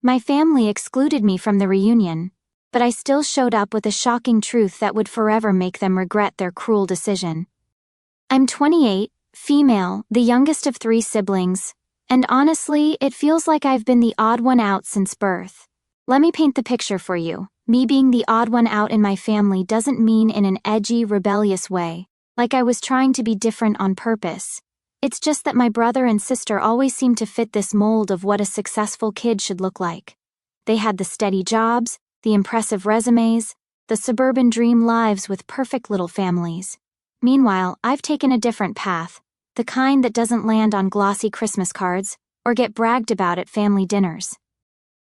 My family excluded me from the reunion, but I still showed up with a shocking truth that would forever make them regret their cruel decision. I'm 28, female, the youngest of 3 siblings, and honestly, it feels like I've been the odd one out since birth. Let me paint the picture for you. Me being the odd one out in my family doesn't mean in an edgy, rebellious way, like I was trying to be different on purpose. It's just that my brother and sister always seemed to fit this mold of what a successful kid should look like. They had the steady jobs, the impressive resumes, the suburban dream lives with perfect little families. Meanwhile, I've taken a different path, the kind that doesn't land on glossy Christmas cards or get bragged about at family dinners.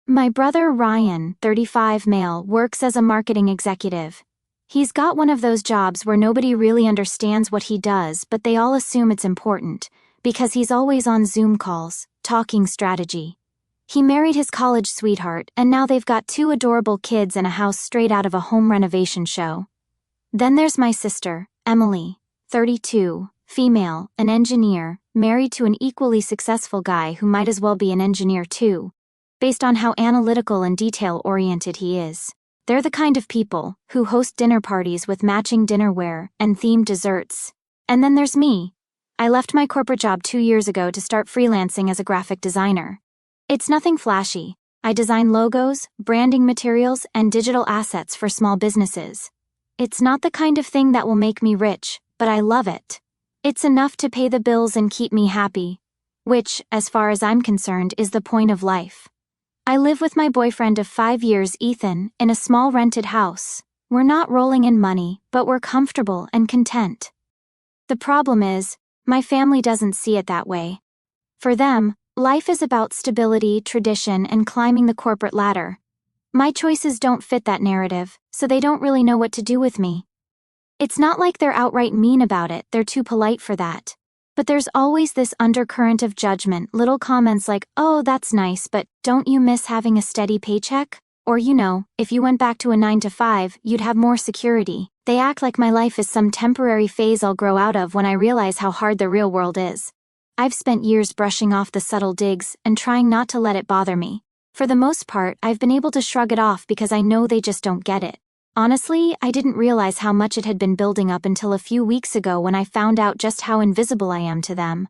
My brother Ryan, 35 male, works as a marketing executive. He's got one of those jobs where nobody really understands what he does, but they all assume it's important, because he's always on Zoom calls, talking strategy. He married his college sweetheart, and now they've got 2 adorable kids and a house straight out of a home renovation show. Then there's my sister, Emily, 32, female, an engineer, married to an equally successful guy who might as well be an engineer too, based on how analytical and detail-oriented he is. They're the kind of people who host dinner parties with matching dinnerware and themed desserts. And then there's me. I left my corporate job 2 years ago to start freelancing as a graphic designer. It's nothing flashy. I design logos, branding materials, and digital assets for small businesses. It's not the kind of thing that will make me rich, but I love it. It's enough to pay the bills and keep me happy, which, as far as I'm concerned, is the point of life. I live with my boyfriend of 5 years, Ethan, in a small rented house. We're not rolling in money, but we're comfortable and content. The problem is, my family doesn't see it that way. For them, life is about stability, tradition, and climbing the corporate ladder. My choices don't fit that narrative, so they don't really know what to do with me. It's not like they're outright mean about it, they're too polite for that. But there's always this undercurrent of judgment, little comments like, "Oh, that's nice, but don't you miss having a steady paycheck?" Or, if you went back to a 9 to 5, you'd have more security. They act like my life is some temporary phase I'll grow out of when I realize how hard the real world is. I've spent years brushing off the subtle digs and trying not to let it bother me. For the most part, I've been able to shrug it off because I know they just don't get it. Honestly, I didn't realize how much it had been building up until a few weeks ago when I found out just how invisible I am to them.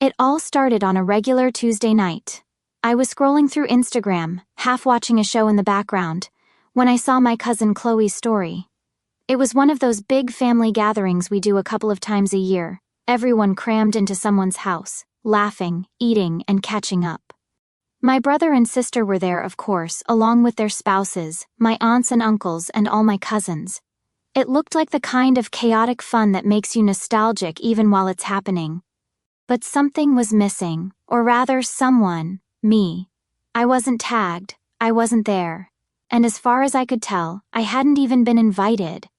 It all started on a regular Tuesday night. I was scrolling through Instagram, half watching a show in the background, when I saw my cousin Chloe's story. It was one of those big family gatherings we do a couple of times a year, everyone crammed into someone's house, laughing, eating, and catching up. My brother and sister were there, of course, along with their spouses, my aunts and uncles, and all my cousins. It looked like the kind of chaotic fun that makes you nostalgic even while it's happening. But something was missing, or rather someone, me. I wasn't tagged, I wasn't there. And as far as I could tell, I hadn't even been invited.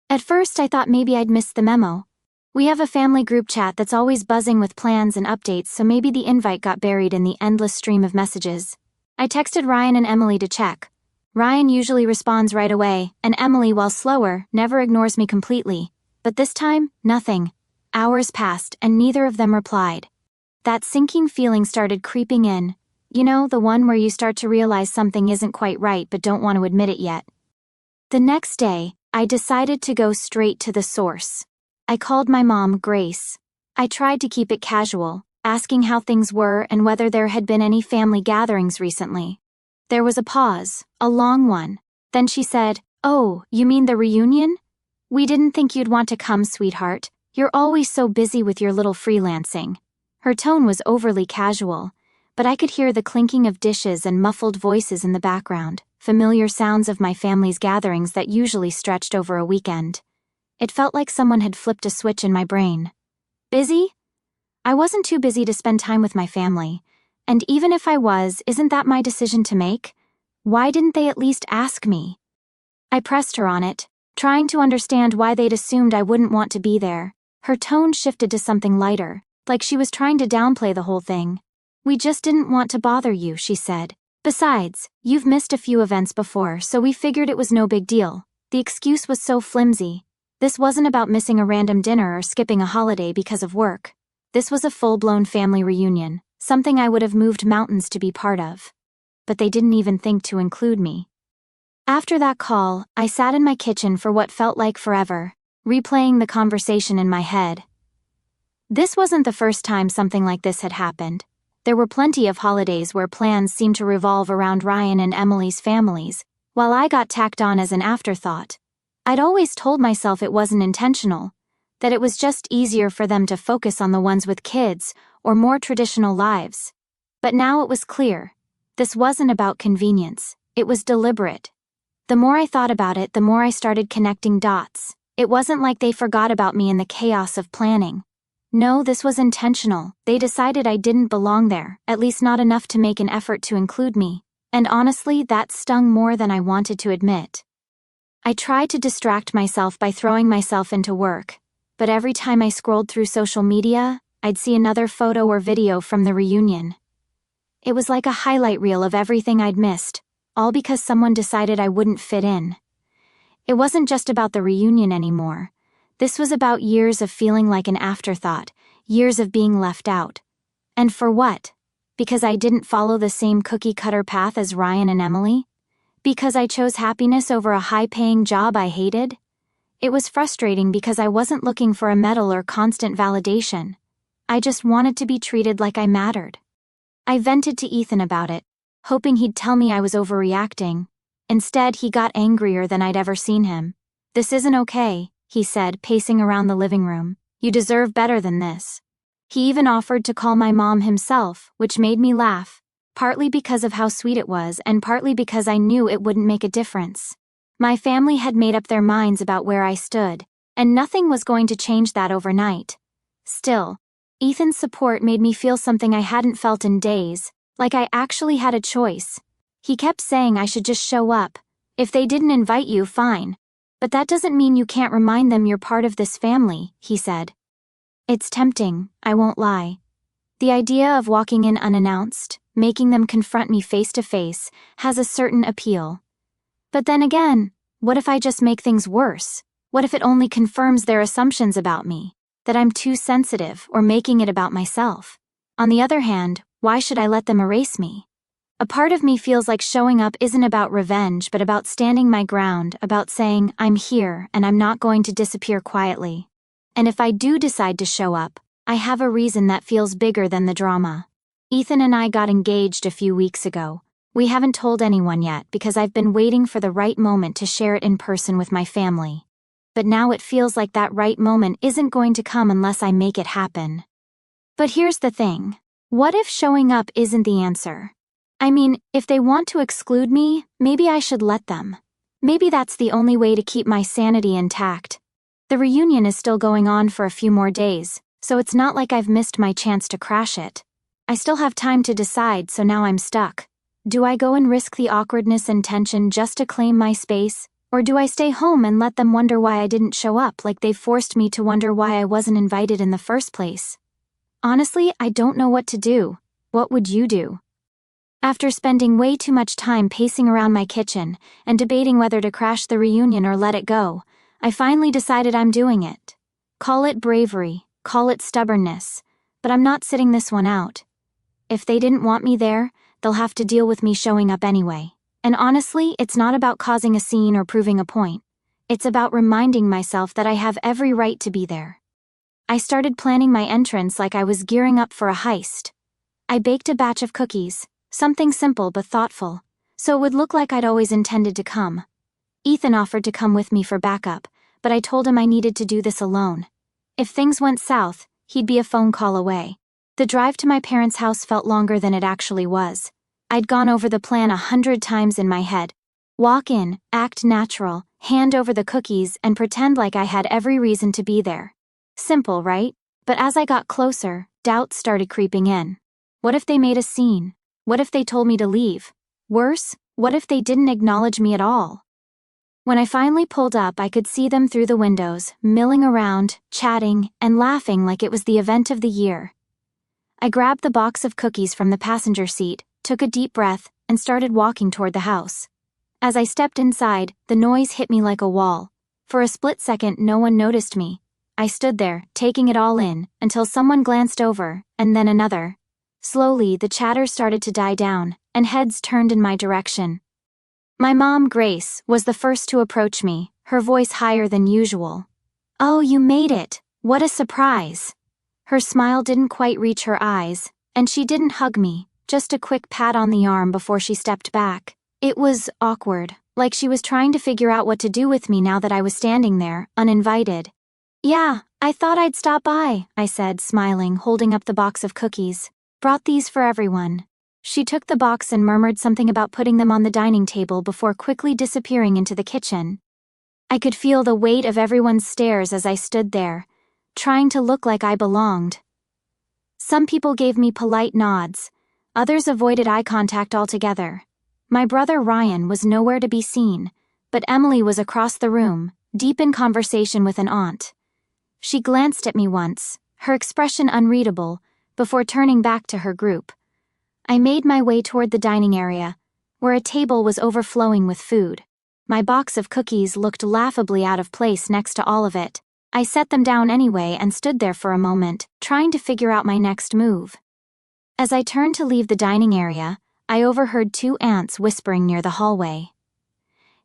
At first I thought maybe I'd missed the memo. We have a family group chat that's always buzzing with plans and updates, so maybe the invite got buried in the endless stream of messages. I texted Ryan and Emily to check. Ryan usually responds right away, and Emily, while slower, never ignores me completely. But this time, nothing. Hours passed, and neither of them replied. That sinking feeling started creeping in. The one where you start to realize something isn't quite right but don't want to admit it yet. The next day, I decided to go straight to the source. I called my mom, Grace. I tried to keep it casual, asking how things were and whether there had been any family gatherings recently. There was a pause, a long one. Then she said, "Oh, you mean the reunion? We didn't think you'd want to come, sweetheart. You're always so busy with your little freelancing." Her tone was overly casual, but I could hear the clinking of dishes and muffled voices in the background, familiar sounds of my family's gatherings that usually stretched over a weekend. It felt like someone had flipped a switch in my brain. Busy? I wasn't too busy to spend time with my family, and even if I was, isn't that my decision to make? Why didn't they at least ask me? I pressed her on it, trying to understand why they'd assumed I wouldn't want to be there. Her tone shifted to something lighter, like she was trying to downplay the whole thing. "We just didn't want to bother you," she said. "Besides, you've missed a few events before, so we figured it was no big deal." The excuse was so flimsy. This wasn't about missing a random dinner or skipping a holiday because of work. This was a full-blown family reunion, something I would have moved mountains to be part of. but they didn't even think to include me. After that call, I sat in my kitchen for what felt like forever, replaying the conversation in my head. This wasn't the first time something like this had happened. There were plenty of holidays where plans seemed to revolve around Ryan and Emily's families, while I got tacked on as an afterthought. I'd always told myself it wasn't intentional, that it was just easier for them to focus on the ones with kids or more traditional lives. But now it was clear. This wasn't about convenience, it was deliberate. The more I thought about it, the more I started connecting dots. It wasn't like they forgot about me in the chaos of planning. No, this was intentional. They decided I didn't belong there, at least not enough to make an effort to include me. And honestly, that stung more than I wanted to admit. I tried to distract myself by throwing myself into work, but every time I scrolled through social media, I'd see another photo or video from the reunion. It was like a highlight reel of everything I'd missed, all because someone decided I wouldn't fit in. It wasn't just about the reunion anymore. This was about years of feeling like an afterthought, years of being left out. And for what? Because I didn't follow the same cookie-cutter path as Ryan and Emily? Because I chose happiness over a high-paying job I hated? It was frustrating because I wasn't looking for a medal or constant validation. I just wanted to be treated like I mattered. I vented to Ethan about it, hoping he'd tell me I was overreacting. Instead, he got angrier than I'd ever seen him. "This isn't okay," he said, pacing around the living room. "You deserve better than this." He even offered to call my mom himself, which made me laugh, partly because of how sweet it was and partly because I knew it wouldn't make a difference. My family had made up their minds about where I stood, and nothing was going to change that overnight. Still, Ethan's support made me feel something I hadn't felt in days, like I actually had a choice. He kept saying I should just show up. "If they didn't invite you, fine. But that doesn't mean you can't remind them you're part of this family," he said. It's tempting, I won't lie. The idea of walking in unannounced, making them confront me face to face, has a certain appeal. But then again, what if I just make things worse? What if it only confirms their assumptions about me? That I'm too sensitive or making it about myself? On the other hand, why should I let them erase me? A part of me feels like showing up isn't about revenge but about standing my ground, about saying, "I'm here and I'm not going to disappear quietly." And if I do decide to show up, I have a reason that feels bigger than the drama. Ethan and I got engaged a few weeks ago. We haven't told anyone yet because I've been waiting for the right moment to share it in person with my family. But now it feels like that right moment isn't going to come unless I make it happen. But here's the thing. What if showing up isn't the answer? I mean, if they want to exclude me, maybe I should let them. Maybe that's the only way to keep my sanity intact. The reunion is still going on for a few more days, so it's not like I've missed my chance to crash it. I still have time to decide, so now I'm stuck. Do I go and risk the awkwardness and tension just to claim my space? Or do I stay home and let them wonder why I didn't show up like they've forced me to wonder why I wasn't invited in the first place? Honestly, I don't know what to do. What would you do? After spending way too much time pacing around my kitchen and debating whether to crash the reunion or let it go, I finally decided I'm doing it. Call it bravery, call it stubbornness, but I'm not sitting this one out. If they didn't want me there, they'll have to deal with me showing up anyway. And honestly, it's not about causing a scene or proving a point. It's about reminding myself that I have every right to be there. I started planning my entrance like I was gearing up for a heist. I baked a batch of cookies, something simple but thoughtful, so it would look like I'd always intended to come. Ethan offered to come with me for backup, but I told him I needed to do this alone. If things went south, he'd be a phone call away. The drive to my parents' house felt longer than it actually was. I'd gone over the plan 100 times in my head. Walk in, act natural, hand over the cookies, and pretend like I had every reason to be there. Simple, right? But as I got closer, doubts started creeping in. What if they made a scene? What if they told me to leave? Worse, what if they didn't acknowledge me at all? When I finally pulled up, I could see them through the windows, milling around, chatting, and laughing like it was the event of the year. I grabbed the box of cookies from the passenger seat, took a deep breath, and started walking toward the house. As I stepped inside, the noise hit me like a wall. For a split second, no one noticed me. I stood there, taking it all in, until someone glanced over, and then another. Slowly, the chatter started to die down, and heads turned in my direction. My mom, Grace, was the first to approach me, her voice higher than usual. "Oh, you made it! What a surprise!" Her smile didn't quite reach her eyes, and she didn't hug me, just a quick pat on the arm before she stepped back. It was awkward, like she was trying to figure out what to do with me now that I was standing there, uninvited. "Yeah, I thought I'd stop by," I said, smiling, holding up the box of cookies. "Brought these for everyone." She took the box and murmured something about putting them on the dining table before quickly disappearing into the kitchen. I could feel the weight of everyone's stares as I stood there, trying to look like I belonged. Some people gave me polite nods, others avoided eye contact altogether. My brother Ryan was nowhere to be seen, but Emily was across the room, deep in conversation with an aunt. She glanced at me once, her expression unreadable, before turning back to her group. I made my way toward the dining area, where a table was overflowing with food. My box of cookies looked laughably out of place next to all of it. I set them down anyway and stood there for a moment, trying to figure out my next move. As I turned to leave the dining area, I overheard two aunts whispering near the hallway.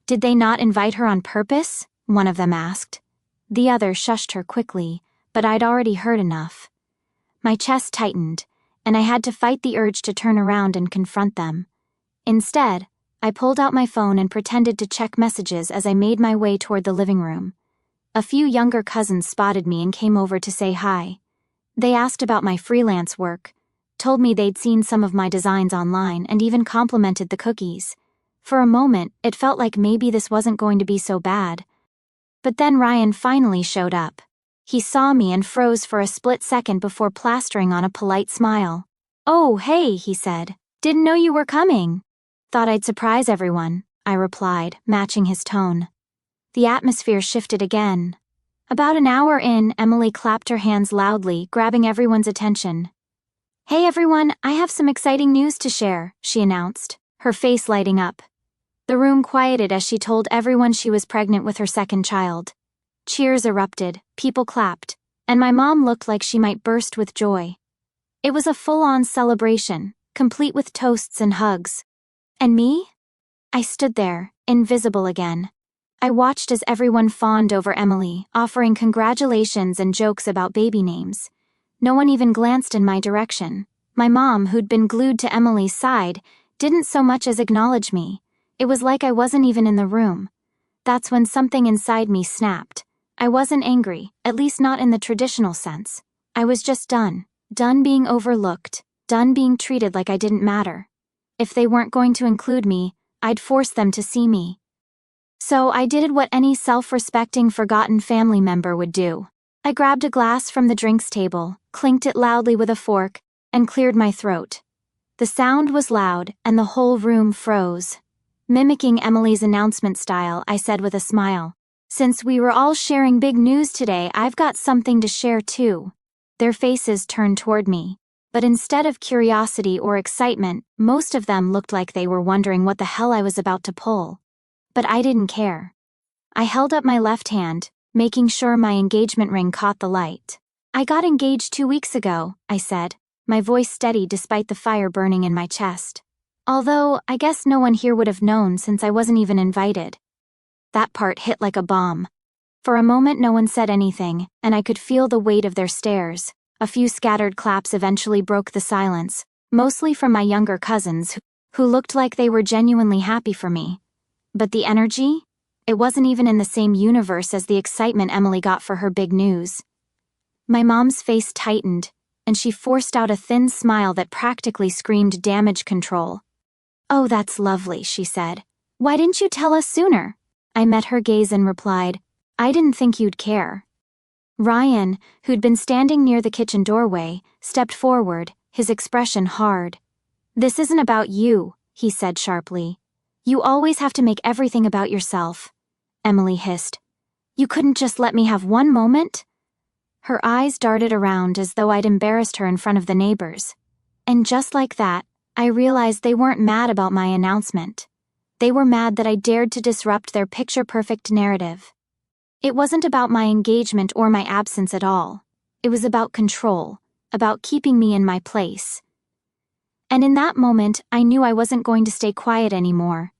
"Did they not invite her on purpose?" one of them asked. The other shushed her quickly, but I'd already heard enough. My chest tightened, and I had to fight the urge to turn around and confront them. Instead, I pulled out my phone and pretended to check messages as I made my way toward the living room. A few younger cousins spotted me and came over to say hi. They asked about my freelance work, told me they'd seen some of my designs online, and even complimented the cookies. For a moment, it felt like maybe this wasn't going to be so bad. But then Ryan finally showed up. He saw me and froze for a split second before plastering on a polite smile. "Oh, hey," he said. "Didn't know you were coming." "Thought I'd surprise everyone," I replied, matching his tone. The atmosphere shifted again. About an hour in, Emily clapped her hands loudly, grabbing everyone's attention. "Hey everyone, I have some exciting news to share," she announced, her face lighting up. The room quieted as she told everyone she was pregnant with her second child. Cheers erupted, people clapped, and my mom looked like she might burst with joy. It was a full-on celebration, complete with toasts and hugs. And me? I stood there, invisible again. I watched as everyone fawned over Emily, offering congratulations and jokes about baby names. No one even glanced in my direction. My mom, who'd been glued to Emily's side, didn't so much as acknowledge me. It was like I wasn't even in the room. That's when something inside me snapped. I wasn't angry, at least not in the traditional sense. I was just done. Done being overlooked. Done being treated like I didn't matter. If they weren't going to include me, I'd force them to see me. So I did what any self-respecting forgotten family member would do. I grabbed a glass from the drinks table, clinked it loudly with a fork, and cleared my throat. The sound was loud, and the whole room froze. Mimicking Emily's announcement style, I said with a smile, "Since we were all sharing big news today, I've got something to share too." Their faces turned toward me, but instead of curiosity or excitement, most of them looked like they were wondering what the hell I was about to pull. But I didn't care. I held up my left hand, making sure my engagement ring caught the light. "I got engaged 2 weeks ago," I said, my voice steady despite the fire burning in my chest. Although, I guess no one here would have known since I wasn't even invited. That part hit like a bomb. For a moment no one said anything, and I could feel the weight of their stares. A few scattered claps eventually broke the silence, mostly from my younger cousins, who looked like they were genuinely happy for me. But the energy? It wasn't even in the same universe as the excitement Emily got for her big news. My mom's face tightened, and she forced out a thin smile that practically screamed damage control. "Oh, that's lovely," she said. "Why didn't you tell us sooner?" I met her gaze and replied, "I didn't think you'd care." Ryan, who'd been standing near the kitchen doorway, stepped forward, his expression hard. "This isn't about you," he said sharply. "You always have to make everything about yourself." Emily hissed. "You couldn't just let me have one moment?" Her eyes darted around as though I'd embarrassed her in front of the neighbors. And just like that, I realized they weren't mad about my announcement. They were mad that I dared to disrupt their picture-perfect narrative. It wasn't about my engagement or my absence at all. It was about control, about keeping me in my place. And in that moment, I knew I wasn't going to stay quiet anymore.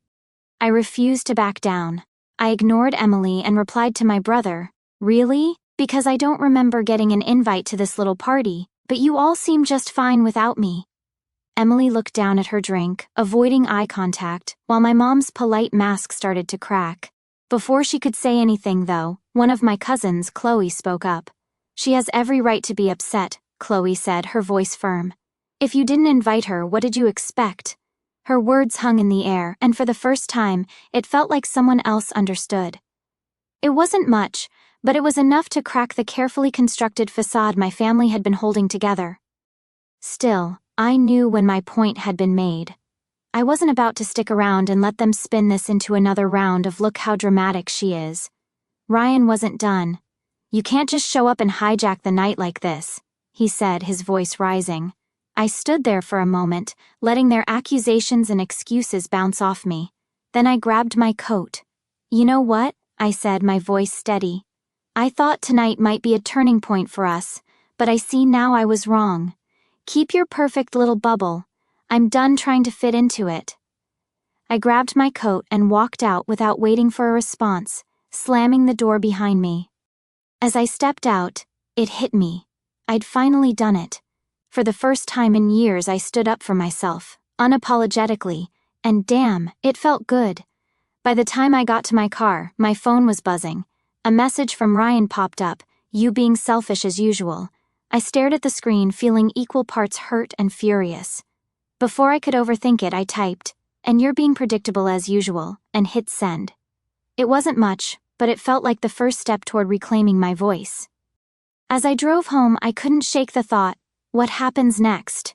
I refused to back down. I ignored Emily and replied to my brother, "Really? Because I don't remember getting an invite to this little party, but you all seem just fine without me." Emily looked down at her drink, avoiding eye contact, while my mom's polite mask started to crack. Before she could say anything, though, one of my cousins, Chloe, spoke up. "She has every right to be upset," Chloe said, her voice firm. "If you didn't invite her, what did you expect?" Her words hung in the air, and for the first time, it felt like someone else understood. It wasn't much, but it was enough to crack the carefully constructed facade my family had been holding together. Still, I knew when my point had been made. I wasn't about to stick around and let them spin this into another round of "look how dramatic she is." Ryan wasn't done. "You can't just show up and hijack the night like this," he said, his voice rising. I stood there for a moment, letting their accusations and excuses bounce off me. Then I grabbed my coat. "You know what?" I said, my voice steady. "I thought tonight might be a turning point for us, but I see now I was wrong. Keep your perfect little bubble. I'm done trying to fit into it." I grabbed my coat and walked out without waiting for a response, slamming the door behind me. As I stepped out, it hit me. I'd finally done it. For the first time in years, I stood up for myself, unapologetically, and damn, it felt good. By the time I got to my car, my phone was buzzing. A message from Ryan popped up, "You being selfish as usual." I stared at the screen, feeling equal parts hurt and furious. Before I could overthink it, I typed, "And you're being predictable as usual," and hit send. It wasn't much, but it felt like the first step toward reclaiming my voice. As I drove home, I couldn't shake the thought, what happens next?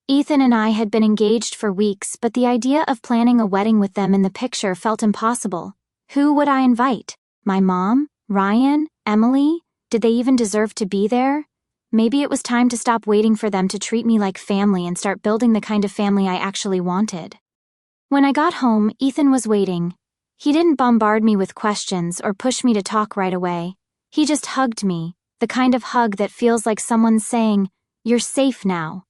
Ethan and I had been engaged for weeks, but the idea of planning a wedding with them in the picture felt impossible. Who would I invite? My mom? Ryan? Emily? Did they even deserve to be there? Maybe it was time to stop waiting for them to treat me like family and start building the kind of family I actually wanted. When I got home, Ethan was waiting. He didn't bombard me with questions or push me to talk right away. He just hugged me, the kind of hug that feels like someone saying, "You're safe now."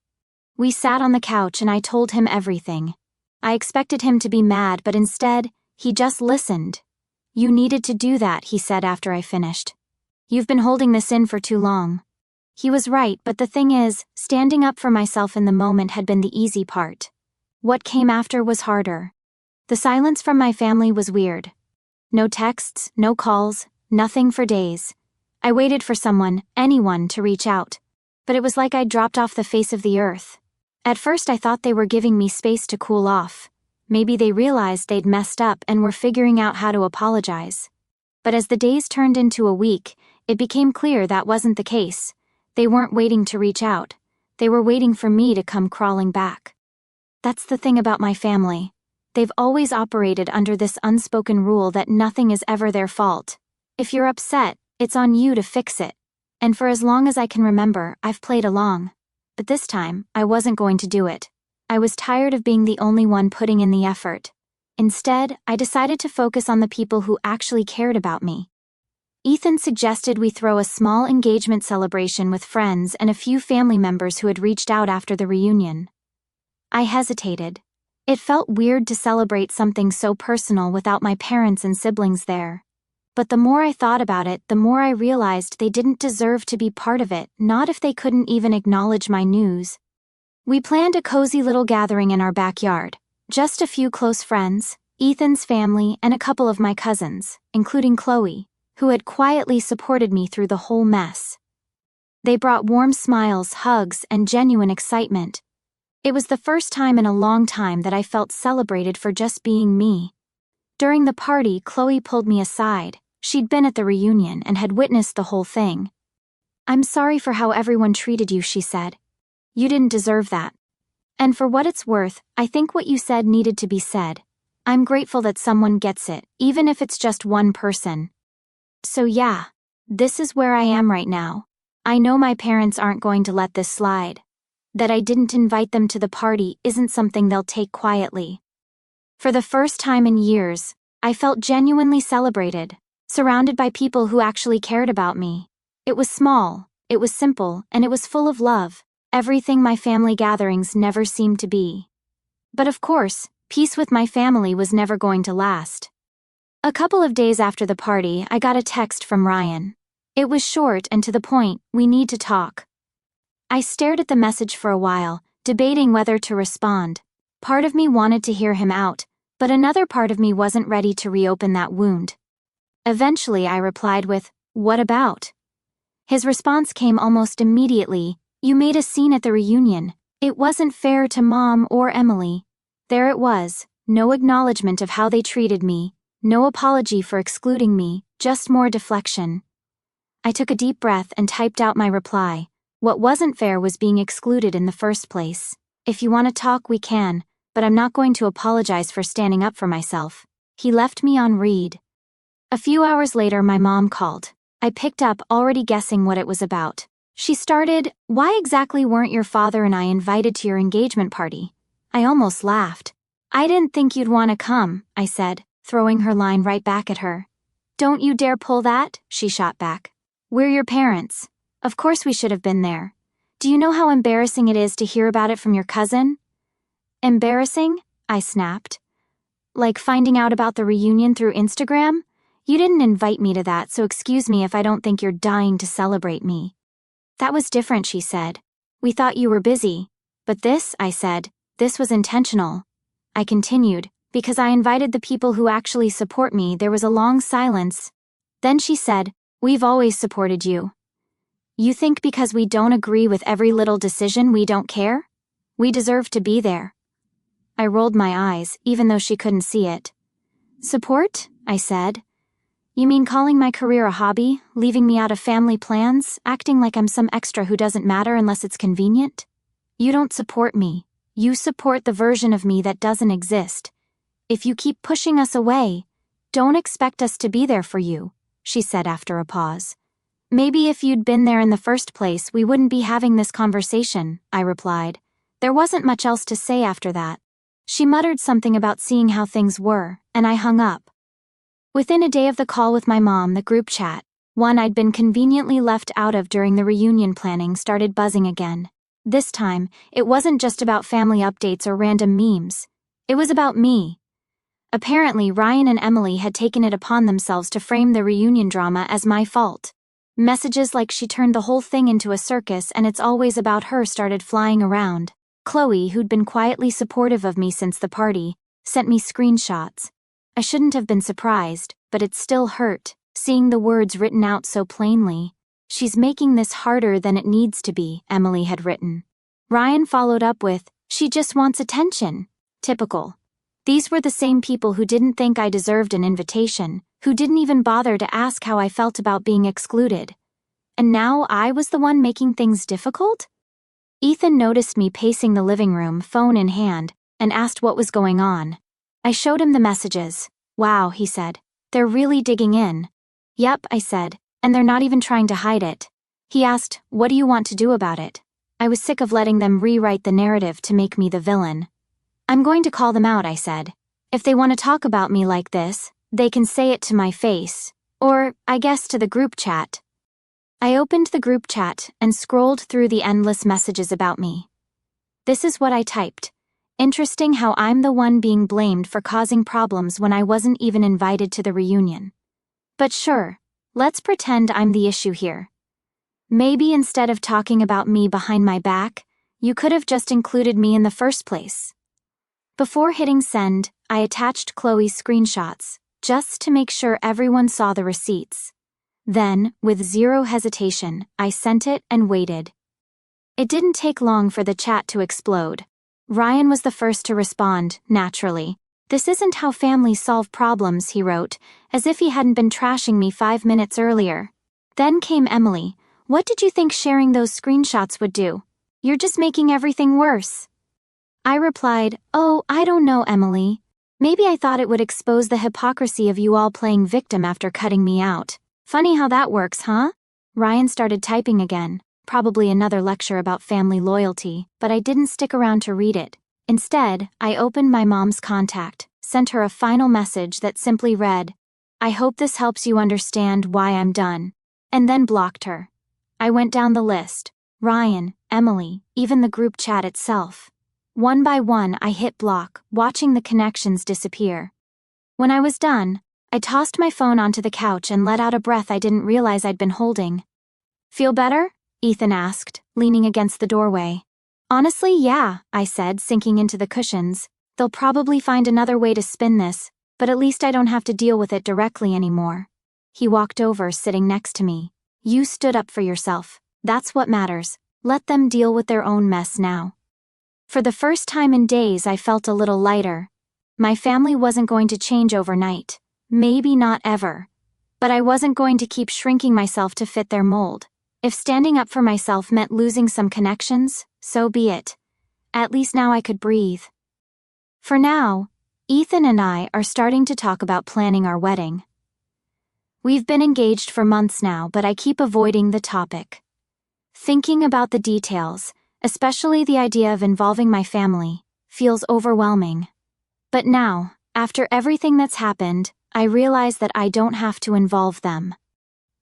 We sat on the couch and I told him everything. I expected him to be mad, but instead, he just listened. "You needed to do that," he said after I finished. "You've been holding this in for too long." He was right, but the thing is, standing up for myself in the moment had been the easy part. What came after was harder. The silence from my family was weird. No texts, no calls, nothing for days. I waited for someone, anyone, to reach out. But it was like I'd dropped off the face of the earth. At first I thought they were giving me space to cool off. Maybe they realized they'd messed up and were figuring out how to apologize. But as the days turned into a week, it became clear that wasn't the case. They weren't waiting to reach out. They were waiting for me to come crawling back. That's the thing about my family. They've always operated under this unspoken rule that nothing is ever their fault. If you're upset, it's on you to fix it. And for as long as I can remember, I've played along. But this time, I wasn't going to do it. I was tired of being the only one putting in the effort. Instead, I decided to focus on the people who actually cared about me. Ethan suggested we throw a small engagement celebration with friends and a few family members who had reached out after the reunion. I hesitated. It felt weird to celebrate something so personal without my parents and siblings there. But the more I thought about it, the more I realized they didn't deserve to be part of it, not if they couldn't even acknowledge my news. We planned a cozy little gathering in our backyard. Just a few close friends, Ethan's family, and a couple of my cousins, including Chloe, who had quietly supported me through the whole mess. They brought warm smiles, hugs, and genuine excitement. It was the first time in a long time that I felt celebrated for just being me. During the party, Chloe pulled me aside. She'd been at the reunion and had witnessed the whole thing. "I'm sorry for how everyone treated you," she said. "You didn't deserve that. And for what it's worth, I think what you said needed to be said. I'm grateful that someone gets it, even if it's just one person. So yeah, this is where I am right now. I know my parents aren't going to let this slide. That I didn't invite them to the party isn't something they'll take quietly." For the first time in years, I felt genuinely celebrated, surrounded by people who actually cared about me. It was small, it was simple, and it was full of love. everything my family gatherings never seemed to be. But of course, peace with my family was never going to last. A couple of days after the party, I got a text from Ryan. It was short and to the point, "We need to talk." I stared at the message for a while, debating whether to respond. Part of me wanted to hear him out, but another part of me wasn't ready to reopen that wound. Eventually I replied with, "What about?" His response came almost immediately, "You made a scene at the reunion. It wasn't fair to Mom or Emily." There it was, no acknowledgement of how they treated me, no apology for excluding me, just more deflection. I took a deep breath and typed out my reply. What wasn't fair was being excluded in the first place. If you want to talk, we can, but I'm not going to apologize for standing up for myself. He left me on read. A few hours later, my mom called. I picked up, already guessing what it was about. She started, "Why exactly weren't your father and I invited to your engagement party?" I almost laughed. "I didn't think you'd want to come," I said, throwing her line right back at her. "Don't you dare pull that," she shot back. "We're your parents. Of course we should have been there. Do you know how embarrassing it is to hear about it from your cousin?" "Embarrassing?" I snapped. "Like finding out about the reunion through Instagram? You didn't invite me to that, so excuse me if I don't think you're dying to celebrate me." "That was different," she said. "We thought you were busy. But this," I said, "this was intentional." I continued, "Because I invited the people who actually support me." There was a long silence. Then she said, "We've always supported you. You think because we don't agree with every little decision we don't care? We deserve to be there." I rolled my eyes, even though she couldn't see it. "Support?" I said. "You mean calling my career a hobby, leaving me out of family plans, acting like I'm some extra who doesn't matter unless it's convenient? You don't support me. You support the version of me that doesn't exist. If you keep pushing us away, don't expect us to be there for you," she said after a pause. "Maybe if you'd been there in the first place, we wouldn't be having this conversation," I replied. There wasn't much else to say after that. She muttered something about seeing how things were, and I hung up. Within a day of the call with my mom, the group chat, one I'd been conveniently left out of during the reunion planning, started buzzing again. This time, it wasn't just about family updates or random memes. It was about me. Apparently, Ryan and Emily had taken it upon themselves to frame the reunion drama as my fault. Messages like she turned the whole thing into a circus and it's always about her started flying around. Chloe, who'd been quietly supportive of me since the party, sent me screenshots. I shouldn't have been surprised, but it still hurt, seeing the words written out so plainly. "She's making this harder than it needs to be," Emily had written. Ryan followed up with, "She just wants attention." Typical. These were the same people who didn't think I deserved an invitation, who didn't even bother to ask how I felt about being excluded. And now I was the one making things difficult? Ethan noticed me pacing the living room, phone in hand, and asked what was going on. I showed him the messages. "Wow," he said. "They're really digging in." "Yep," I said, "and they're not even trying to hide it." He asked, "What do you want to do about it?" I was sick of letting them rewrite the narrative to make me the villain. "I'm going to call them out," I said. "If they want to talk about me like this, they can say it to my face. Or, I guess, to the group chat." I opened the group chat and scrolled through the endless messages about me. This is what I typed. "Interesting how I'm the one being blamed for causing problems when I wasn't even invited to the reunion. But sure, let's pretend I'm the issue here. Maybe instead of talking about me behind my back, you could have just included me in the first place." Before hitting send, I attached Chloe's screenshots, just to make sure everyone saw the receipts. Then, with zero hesitation, I sent it and waited. It didn't take long for the chat to explode. Ryan was the first to respond, naturally. "This isn't how families solve problems," he wrote, as if he hadn't been trashing me 5 minutes earlier. Then came Emily. "What did you think sharing those screenshots would do? You're just making everything worse." I replied, "Oh, I don't know, Emily. Maybe I thought it would expose the hypocrisy of you all playing victim after cutting me out. Funny how that works, huh?" Ryan started typing again, probably another lecture about family loyalty, but I didn't stick around to read it. Instead, I opened my mom's contact, sent her a final message that simply read, "I hope this helps you understand why I'm done," and then blocked her. I went down the list. Ryan, Emily, even the group chat itself. One by one, I hit block, watching the connections disappear. When I was done, I tossed my phone onto the couch and let out a breath I didn't realize I'd been holding. "Feel better?" Ethan asked, leaning against the doorway. "Honestly, yeah," I said, sinking into the cushions. "They'll probably find another way to spin this, but at least I don't have to deal with it directly anymore." He walked over, sitting next to me. "You stood up for yourself. That's what matters. Let them deal with their own mess now." For the first time in days, I felt a little lighter. My family wasn't going to change overnight. Maybe not ever. But I wasn't going to keep shrinking myself to fit their mold. If standing up for myself meant losing some connections, so be it. At least now I could breathe. For now, Ethan and I are starting to talk about planning our wedding. We've been engaged for months now, but I keep avoiding the topic. Thinking about the details, especially the idea of involving my family, feels overwhelming. But now, after everything that's happened, I realize that I don't have to involve them.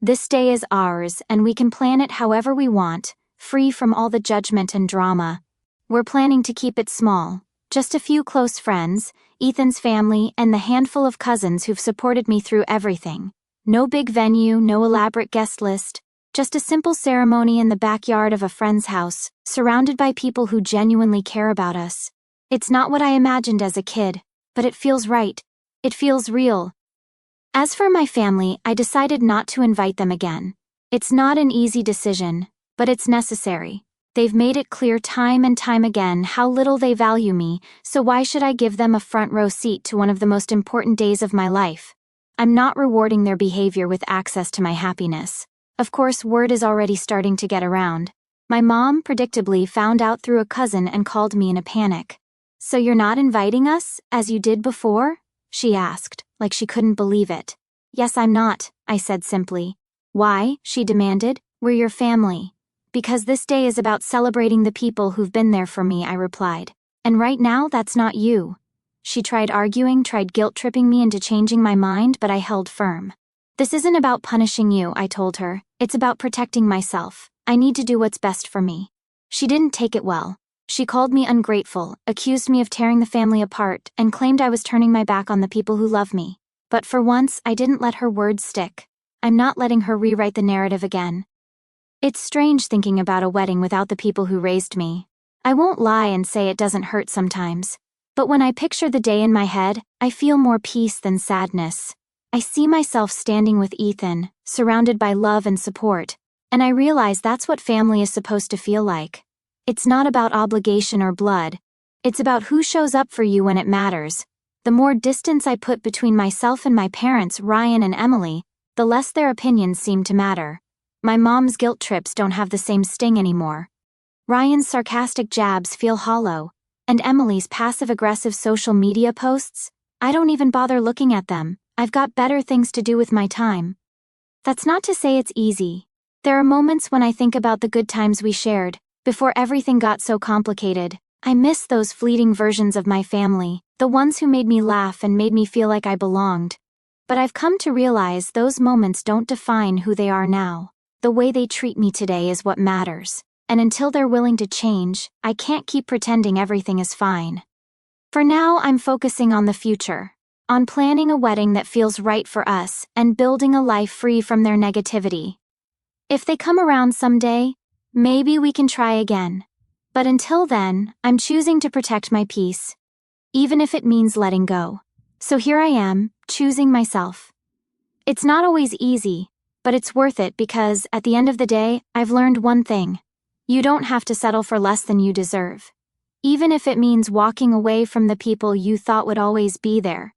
This day is ours, and we can plan it however we want, free from all the judgment and drama. We're planning to keep it small, just a few close friends, Ethan's family, and the handful of cousins who've supported me through everything. No big venue, no elaborate guest list, just a simple ceremony in the backyard of a friend's house, surrounded by people who genuinely care about us. It's not what I imagined as a kid, but it feels right. It feels real. As for my family, I decided not to invite them again. It's not an easy decision, but it's necessary. They've made it clear time and time again how little they value me, so why should I give them a front row seat to one of the most important days of my life? I'm not rewarding their behavior with access to my happiness. Of course, word is already starting to get around. My mom, predictably, found out through a cousin and called me in a panic. "So you're not inviting us, as you did before?" she asked, like she couldn't believe it. "Yes, I'm not," I said simply. "Why?" she demanded. "We're your family." "Because this day is about celebrating the people who've been there for me," I replied. "And right now, that's not you." She tried arguing, tried guilt-tripping me into changing my mind, but I held firm. "This isn't about punishing you," I told her. "It's about protecting myself. I need to do what's best for me." She didn't take it well. She called me ungrateful, accused me of tearing the family apart, and claimed I was turning my back on the people who love me. But for once, I didn't let her words stick. I'm not letting her rewrite the narrative again. It's strange thinking about a wedding without the people who raised me. I won't lie and say it doesn't hurt sometimes. But when I picture the day in my head, I feel more peace than sadness. I see myself standing with Ethan, surrounded by love and support, and I realize that's what family is supposed to feel like. It's not about obligation or blood. It's about who shows up for you when it matters. The more distance I put between myself and my parents, Ryan and Emily, the less their opinions seem to matter. My mom's guilt trips don't have the same sting anymore. Ryan's sarcastic jabs feel hollow, and Emily's passive-aggressive social media posts, I don't even bother looking at them. I've got better things to do with my time. That's not to say it's easy. There are moments when I think about the good times we shared, before everything got so complicated. I miss those fleeting versions of my family, the ones who made me laugh and made me feel like I belonged. But I've come to realize those moments don't define who they are now. The way they treat me today is what matters. And until they're willing to change, I can't keep pretending everything is fine. For now, I'm focusing on the future, on planning a wedding that feels right for us and building a life free from their negativity. If they come around someday, maybe we can try again. But until then, I'm choosing to protect my peace, even if it means letting go. So here I am, choosing myself. It's not always easy, but it's worth it because, at the end of the day, I've learned one thing. You don't have to settle for less than you deserve. Even if it means walking away from the people you thought would always be there.